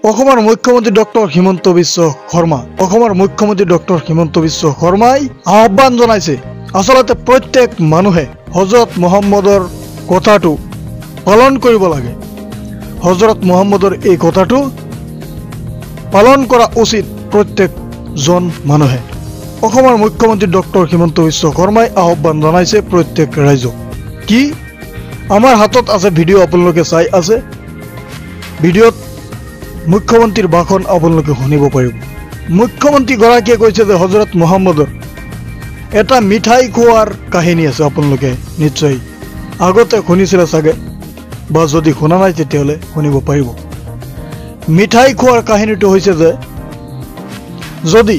অসমৰ মুখ্যমন্ত্ৰী ডক্টৰ হিমন্ত বিশ্ব শৰ্মা শৰ্মাই আহ্বান জনাইছে আসলতে প্ৰত্যেক মানুহে হযৰত মুহাম্মদৰ কথাটো পালন কৰিব লাগে। হযৰত মুহাম্মদৰ এই কথাটো পালন কৰা উচিত প্ৰত্যেকজন মানুহে। অসমৰ মুখ্যমন্ত্ৰী ডক্টৰ হিমন্ত বিশ্ব শৰ্মাই আহ্বান জনাইছে প্ৰত্যেক ৰাইজক। কি আমাৰ হাতত আছে ভিডিঅ' আপোনালোকে চাই আছে। ভিডিঅ'ত মুখ্যমন্ত্ৰীৰ ভাষণ আপোনালোকে শুনিব পাৰিব। মুখ্যমন্ত্ৰী গৰাকীয়ে কৈছে যে হযৰত মুহাম্মদৰ এটা মিঠাই খোৱাৰ কাহিনী আছে। আপোনালোকে নিশ্চয় আগতে শুনিছিলে চাগে, বা যদি শুনা নাই তেতিয়াহ'লে শুনিব পাৰিব। মিঠাই খোৱাৰ কাহিনীটো হৈছে যে যদি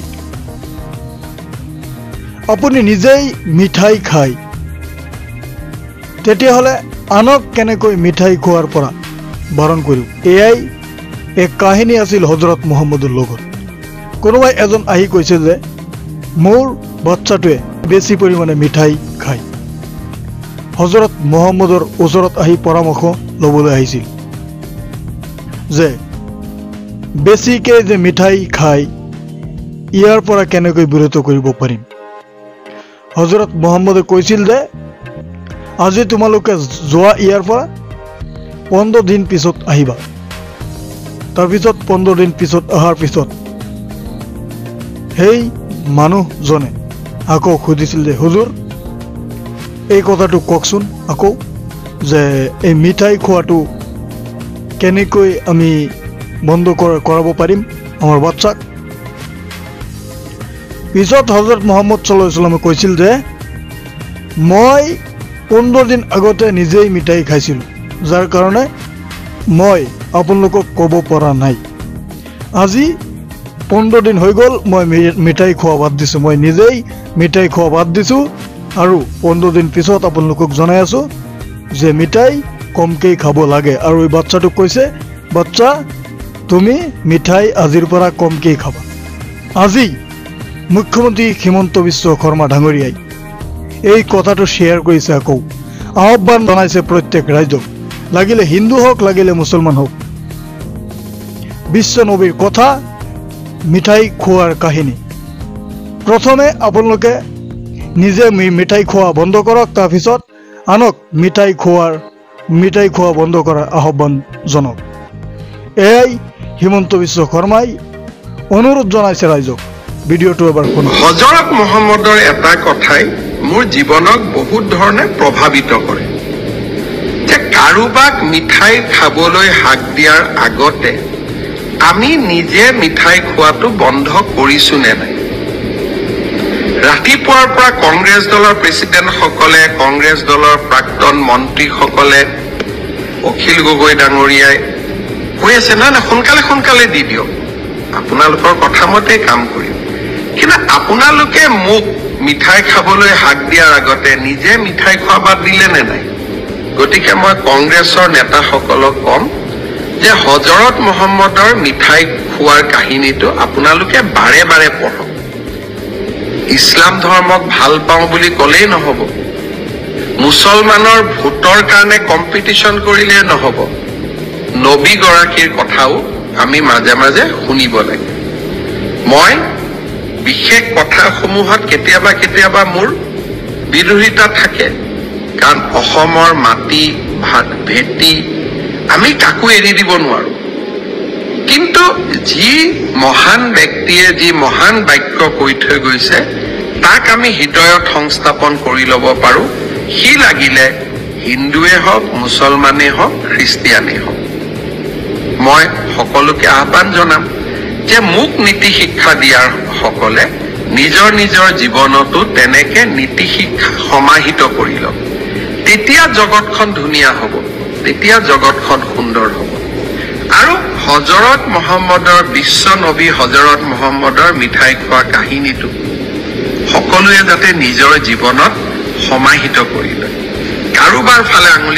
আপুনি নিজেই মিঠাই খায় তেতিয়াহ'লে আনক কেনেকৈ মিঠাই খোৱাৰ পৰা বাৰণ কৰিব। এয়াই এক কাহিনী আছিল হযৰত মুহাম্মদৰ লগত। কোনোবাই এজন আহি কৈছে যে মোৰ বাচ্চাটোৱে বেছি পৰিমাণে মিঠাই খায়। হযৰত মুহাম্মদৰ ওচৰত আহি পৰামৰ্শ ল'বলৈ আহিছিল যে বেছিকৈ যে মিঠাই খায় ইয়াৰ পৰা কেনেকৈ বিৰত কৰিব পাৰিম। হযৰত মুহাম্মদে কৈছিল যে আজি তোমালোকে যোৱা ইয়াৰ পৰা 15 দিন পিছত আহিবা। তাৰপিছত 15 দিন পিছত অহাৰ পিছত সেই মানুহজনে আকৌ সুধিছিল যে হুজুৰ এই কথাটো কওকচোন আকৌ, যে এই মিঠাই খোৱাটো কেনেকৈ আমি বন্ধ কৰাব পাৰিম আমাৰ বাচ্চাক। পিছত হযরত মুহাম্মদ সাল্লাল্লাহু আলাইহি ওয়াসাল্লামে কৈছিল যে মই 15 দিন আগতে নিজেই মিঠাই খাইছিলোঁ, যাৰ কাৰণে মই আপোনালোকক ক'ব পৰা নাই। আজি 15 দিন হৈ গ'ল মই মিঠাই খোৱা বাদ দিছোঁ, মই নিজেই মিঠাই খোৱা বাদ দিছোঁ আৰু 15 দিন পিছত আপোনালোকক জনাই আছোঁ যে মিঠাই কমকৈ খাব লাগে। আৰু এই বাচ্চাটোক কৈছে বাচ্চা তুমি মিঠাই আজিৰ পৰা কমকৈ খাবা। আজি মুখ্যমন্ত্ৰী হিমন্ত বিশ্ব শৰ্মা ডাঙৰীয়াই এই কথাটো শ্বেয়াৰ কৰিছে, আকৌ আহ্বান জনাইছে প্ৰত্যেক ৰাইজক, লাগিলে হিন্দু হওক লাগিলে মুছলমান হওক। বিশ্ব নবীৰ কথা মিঠাই খোৱাৰ কাহিনী। প্ৰথমে আপোনালোকে নিজে মিঠাই খোৱা বন্ধ কৰক, তাৰপিছত আনক মিঠাই খোৱা বন্ধ কৰাৰ আহ্বান জনাওক। এয়াই হিমন্ত বিশ্ব শৰ্মাই অনুৰোধ জনাইছে ৰাইজক। ভিডিঅ'টো এবাৰ শুনক। হযৰত মুহাম্মদৰ এটা কথাই মোৰ জীৱনক বহুত ধৰণে প্ৰভাৱিত কৰে যে কাৰোবাক মিঠাই খাবলৈ হাক দিয়াৰ আগতে আমি নিজে মিঠাই খোৱাটো বন্ধ কৰিছো নে নাই। ৰাতিপুৱাৰ পৰা কংগ্ৰেছ দলৰ প্ৰেচিডেণ্টসকলে, কংগ্ৰেছ দলৰ প্ৰাক্তন মন্ত্ৰীসকলে, অখিল গগৈ ডাঙৰীয়াই কৈ আছে নহয় সোনকালে দি দিয়ক, আপোনালোকৰ কথা মতে কাম কৰিম। কিন্তু আপোনালোকে মোক মিঠাই খাবলৈ হাক দিয়াৰ আগতে নিজে মিঠাই খোৱা বাদ দিলে নে নাই। গতিকে মই কংগ্ৰেছৰ নেতাসকলক ক'ম যে হযৰত মুহাম্মদৰ মিঠাই খোৱাৰ কাহিনীটো আপোনালোকে বাৰে বাৰে পঢ়ক। ইছলাম ধৰ্মক ভাল পাওঁ বুলি ক'লেই নহ'ব, মুছলমানৰ ভোটৰ কাৰণে কম্পিটিশ্যন কৰিলে নহ'ব, নবী গৰাকীৰ কথাও আমি মাজে মাজে শুনিব লাগে। মই বিশেষ কথাসমূহত কেতিয়াবা মোৰ বিৰোধিতা থাকে, কাৰণ অসমৰ মাটি ভেটি আমি কাকো এৰি দিব নোৱাৰো। কিন্তু যি মহান ব্যক্তিয়ে যি মহান বাক্য কৈ থৈ গৈছে তাক আমি হৃদয়ত সংস্থাপন কৰি ল'ব পাৰোঁ। সি লাগিলে হিন্দুৱে হওক, মুছলমানেই হওক, খ্ৰীষ্টিয়ানেই হওক। মই সকলোকে আহ্বান জনাম যে মোক নীতি শিক্ষা দিয়াৰ সকলে নিজৰ জীৱনতো তেনেকে নীতি শিক্ষা সমাহিত কৰি লওক। তেতিয়া জগতখন ধুনীয়া হ'ব, তেতিয়া জগতখন সুন্দৰ হ'ব। আৰু হযৰত মুহাম্মদৰ বিশ্ব নবী হযৰত মুহাম্মদৰ মিঠাই খোৱা কাহিনীটো সকলোৱে যাতে নিজৰ জীৱনত সমাহিত কৰি লয়। কাৰোবাৰ ফালে আঙুলি